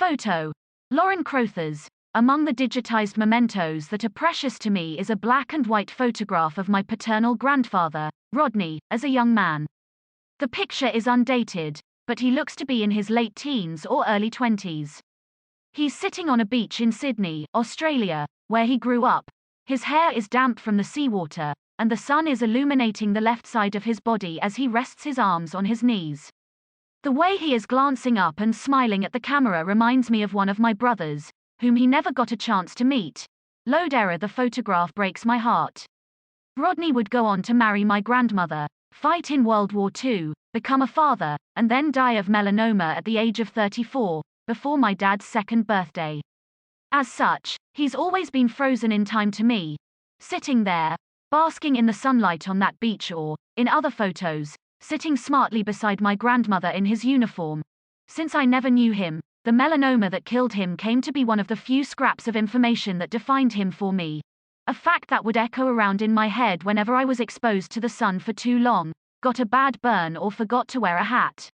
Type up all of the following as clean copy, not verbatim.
Photo. Lauren Crothers. Among the digitized mementos that are precious to me is a black and white photograph of my paternal grandfather, Rodney, as a young man. The picture is undated, but he looks to be in his late teens or early 20s. He's sitting on a beach in Sydney, Australia, where he grew up. His hair is damp from the seawater, and the sun is illuminating the left side of his body as he rests his arms on his knees. The way he is glancing up and smiling at the camera reminds me of one of my brothers, whom he never got a chance to meet. Load error. The photograph breaks my heart. Rodney would go on to marry my grandmother, fight in World War II, become a father, and then die of melanoma at the age of 34, before my dad's second birthday. As such, he's always been frozen in time to me, sitting there, basking in the sunlight on that beach, or, in other photos, sitting smartly beside my grandmother in his uniform. Since I never knew him, the melanoma that killed him came to be one of the few scraps of information that defined him for me. A fact that would echo around in my head whenever I was exposed to the sun for too long, got a bad burn, or forgot to wear a hat.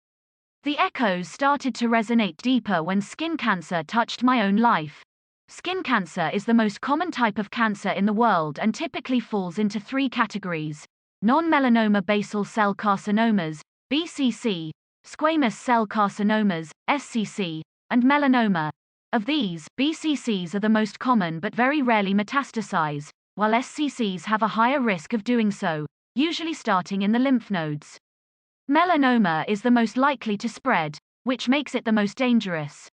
The echoes started to resonate deeper when skin cancer touched my own life. Skin cancer is the most common type of cancer in the world and typically falls into three categories: non-melanoma basal cell carcinomas, BCC, squamous cell carcinomas, SCC, and melanoma. Of these, BCCs are the most common but very rarely metastasize, while SCCs have a higher risk of doing so, usually starting in the lymph nodes. Melanoma is the most likely to spread, which makes it the most dangerous.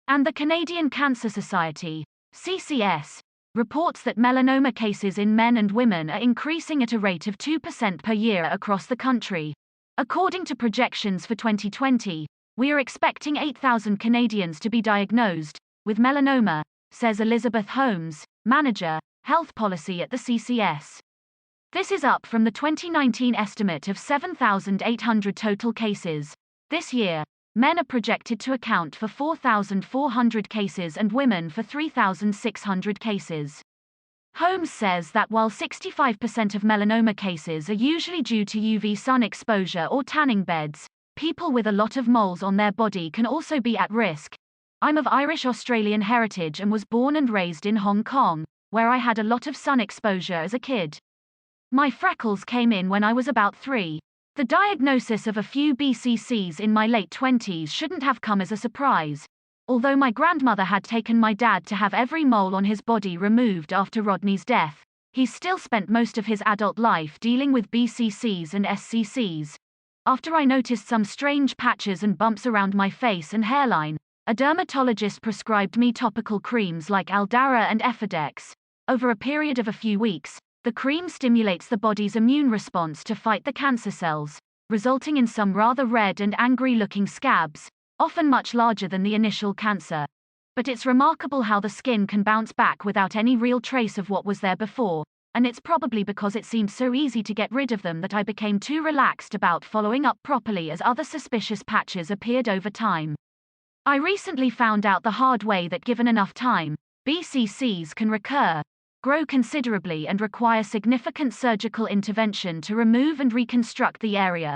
And the Canadian Cancer Society, CCS, reports that melanoma cases in men and women are increasing at a rate of 2% per year across the country. According to projections for 2020, we are expecting 8,000 Canadians to be diagnosed with melanoma, says Elizabeth Holmes, manager, health policy at the CCS. This is up from the 2019 estimate of 7,800 total cases. This year, men are projected to account for 4,400 cases and women for 3,600 cases. Holmes says that while 65% of melanoma cases are usually due to UV sun exposure or tanning beds, people with a lot of moles on their body can also be at risk. I'm of Irish-Australian heritage and was born and raised in Hong Kong, where I had a lot of sun exposure as a kid. My freckles came in when I was about 3. The diagnosis of a few BCCs in my late 20s shouldn't have come as a surprise. Although my grandmother had taken my dad to have every mole on his body removed after Rodney's death, he still spent most of his adult life dealing with BCCs and SCCs. After I noticed some strange patches and bumps around my face and hairline, a dermatologist prescribed me topical creams like Aldara and Effidex. Over a period of a few weeks, the cream stimulates the body's immune response to fight the cancer cells, resulting in some rather red and angry-looking scabs, often much larger than the initial cancer. But it's remarkable how the skin can bounce back without any real trace of what was there before, and it's probably because it seemed so easy to get rid of them that I became too relaxed about following up properly as other suspicious patches appeared over time. I recently found out the hard way that given enough time, BCCs can recur, grow considerably, and require significant surgical intervention to remove and reconstruct the area.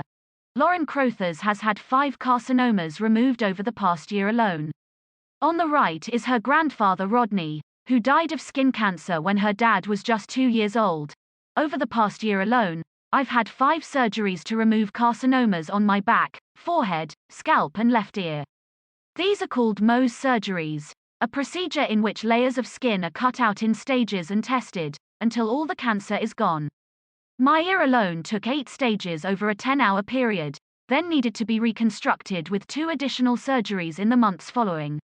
Lauren Crothers has had 5 carcinomas removed over the past year alone. On the right is her grandfather Rodney, who died of skin cancer when her dad was just 2 years old. Over the past year alone, I've had 5 surgeries to remove carcinomas on my back, forehead, scalp, and left ear. These are called Mohs surgeries, a procedure in which layers of skin are cut out in stages and tested until all the cancer is gone. My ear alone took 8 stages over a 10-hour period, then needed to be reconstructed with 2 additional surgeries in the months following.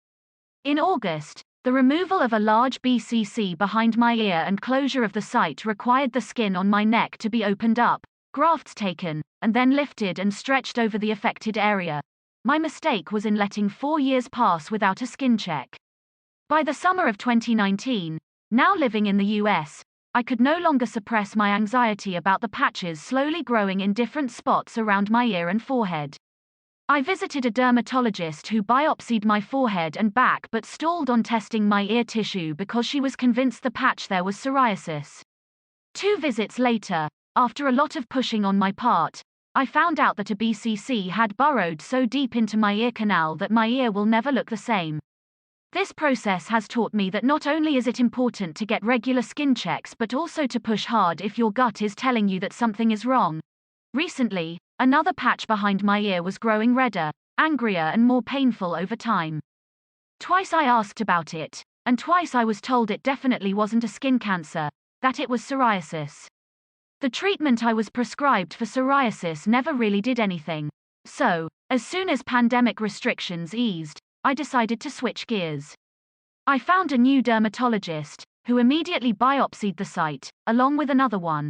In August, the removal of a large BCC behind my ear and closure of the site required the skin on my neck to be opened up, grafts taken, and then lifted and stretched over the affected area. My mistake was in letting 4 years pass without a skin check. By the summer of 2019, now living in the US, I could no longer suppress my anxiety about the patches slowly growing in different spots around my ear and forehead. I visited a dermatologist who biopsied my forehead and back but stalled on testing my ear tissue because she was convinced the patch there was psoriasis. 2 visits later, after a lot of pushing on my part, I found out that a BCC had burrowed so deep into my ear canal that my ear will never look the same. This process has taught me that not only is it important to get regular skin checks but also to push hard if your gut is telling you that something is wrong. Recently, another patch behind my ear was growing redder, angrier and more painful over time. Twice I asked about it, and twice I was told it definitely wasn't a skin cancer, that it was psoriasis. The treatment I was prescribed for psoriasis never really did anything. So, as soon as pandemic restrictions eased, I decided to switch gears. I found a new dermatologist, who immediately biopsied the site, along with another one.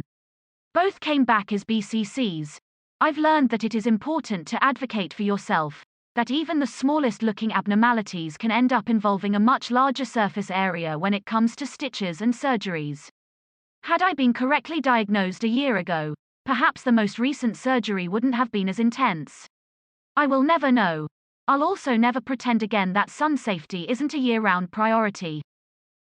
Both came back as BCCs. I've learned that it is important to advocate for yourself, that even the smallest looking abnormalities can end up involving a much larger surface area when it comes to stitches and surgeries. Had I been correctly diagnosed a year ago, perhaps the most recent surgery wouldn't have been as intense. I will never know. I'll also never pretend again that sun safety isn't a year-round priority.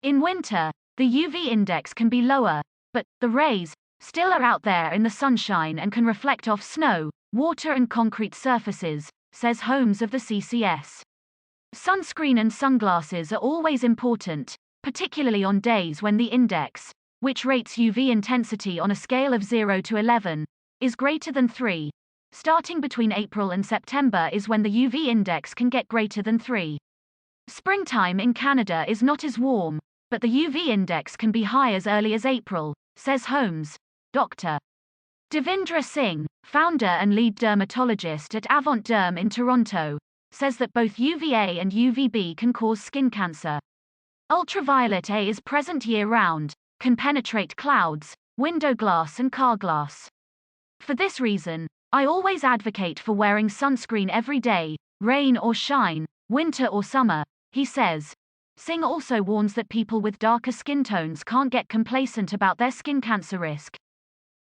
In winter, the UV index can be lower, but the rays still are out there in the sunshine and can reflect off snow, water and concrete surfaces, says Holmes of the CCS. Sunscreen and sunglasses are always important, particularly on days when the index, which rates UV intensity on a scale of 0 to 11, is greater than 3. Starting between April and September is when the UV index can get greater than 3. Springtime in Canada is not as warm, but the UV index can be high as early as April, says Holmes. Dr. Devindra Singh, founder and lead dermatologist at Avant Derm in Toronto, says that both UVA and UVB can cause skin cancer. Ultraviolet A is present year-round, can penetrate clouds, window glass and car glass. For this reason, I always advocate for wearing sunscreen every day, rain or shine, winter or summer, he says. Singh also warns that people with darker skin tones can't get complacent about their skin cancer risk.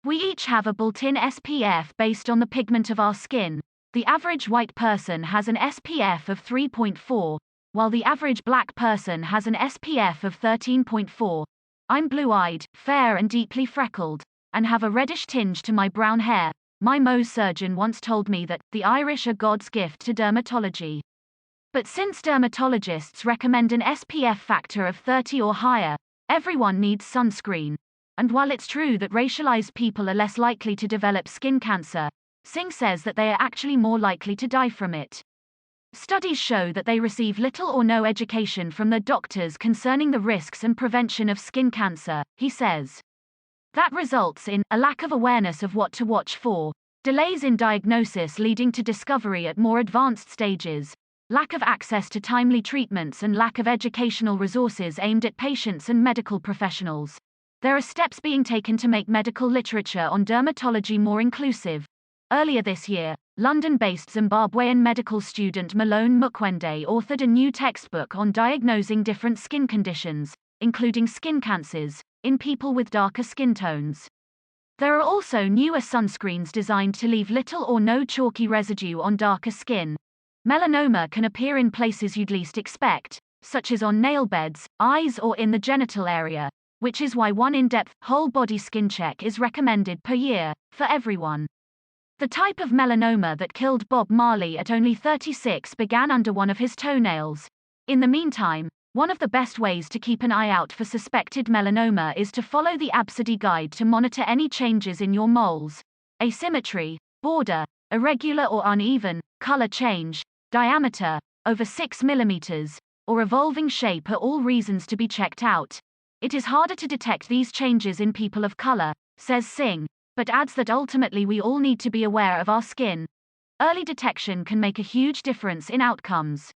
We each have a built-in SPF based on the pigment of our skin. The average white person has an SPF of 3.4, while the average black person has an SPF of 13.4. I'm blue-eyed, fair and deeply freckled, and have a reddish tinge to my brown hair. My Mohs surgeon once told me that the Irish are God's gift to dermatology. But since dermatologists recommend an SPF factor of 30 or higher, everyone needs sunscreen. And while it's true that racialized people are less likely to develop skin cancer, Singh says that they are actually more likely to die from it. Studies show that they receive little or no education from their doctors concerning the risks and prevention of skin cancer, he says. That results in a lack of awareness of what to watch for, delays in diagnosis leading to discovery at more advanced stages, lack of access to timely treatments and lack of educational resources aimed at patients and medical professionals. There are steps being taken to make medical literature on dermatology more inclusive. Earlier this year, London-based Zimbabwean medical student Malone Mukwende authored a new textbook on diagnosing different skin conditions, including skin cancers, in people with darker skin tones. There are also newer sunscreens designed to leave little or no chalky residue on darker skin. Melanoma can appear in places you'd least expect, such as on nail beds, eyes or in the genital area, which is why one in-depth, whole-body skin check is recommended per year, for everyone. The type of melanoma that killed Bob Marley at only 36 began under one of his toenails. In the meantime, one of the best ways to keep an eye out for suspected melanoma is to follow the ABCD guide to monitor any changes in your moles. Asymmetry, border, irregular or uneven, color change, diameter, over 6 mm, or evolving shape are all reasons to be checked out. It is harder to detect these changes in people of color, says Singh, but adds that ultimately we all need to be aware of our skin. Early detection can make a huge difference in outcomes.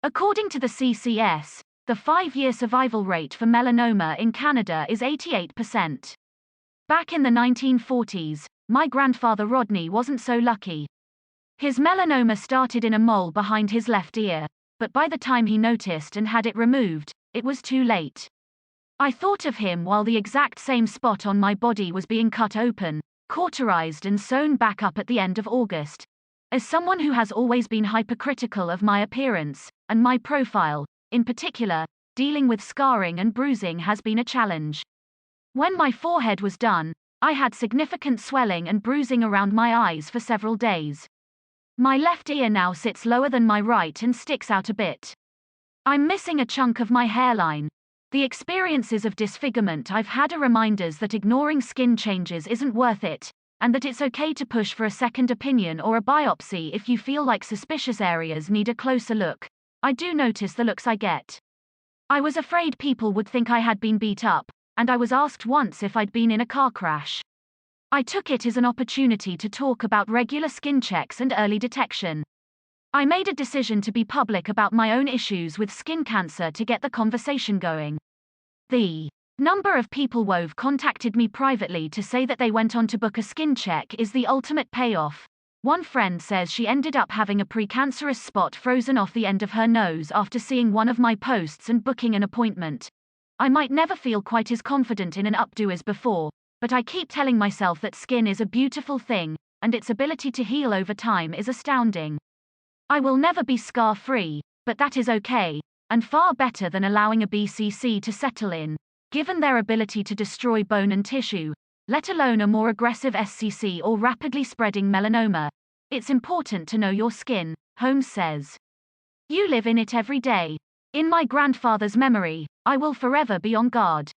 According to the CCS, the 5-year survival rate for melanoma in Canada is 88%. Back in the 1940s, my grandfather Rodney wasn't so lucky. His melanoma started in a mole behind his left ear, but by the time he noticed and had it removed, it was too late. I thought of him while the exact same spot on my body was being cut open, cauterized and sewn back up at the end of August. As someone who has always been hypercritical of my appearance, and my profile, in particular, dealing with scarring and bruising has been a challenge. When my forehead was done, I had significant swelling and bruising around my eyes for several days. My left ear now sits lower than my right and sticks out a bit. I'm missing a chunk of my hairline. The experiences of disfigurement I've had are reminders that ignoring skin changes isn't worth it, and that it's okay to push for a second opinion or a biopsy if you feel like suspicious areas need a closer look. I do notice the looks I get. I was afraid people would think I had been beat up, and I was asked once if I'd been in a car crash. I took it as an opportunity to talk about regular skin checks and early detection. I made a decision to be public about my own issues with skin cancer to get the conversation going. The number of people who've contacted me privately to say that they went on to book a skin check is the ultimate payoff. One friend says she ended up having a precancerous spot frozen off the end of her nose after seeing one of my posts and booking an appointment. I might never feel quite as confident in an updo as before, but I keep telling myself that skin is a beautiful thing, and its ability to heal over time is astounding. I will never be scar-free, but that is okay, and far better than allowing a BCC to settle in, given their ability to destroy bone and tissue, let alone a more aggressive SCC or rapidly spreading melanoma. It's important to know your skin, Holmes says. You live in it every day. In my grandfather's memory, I will forever be on guard.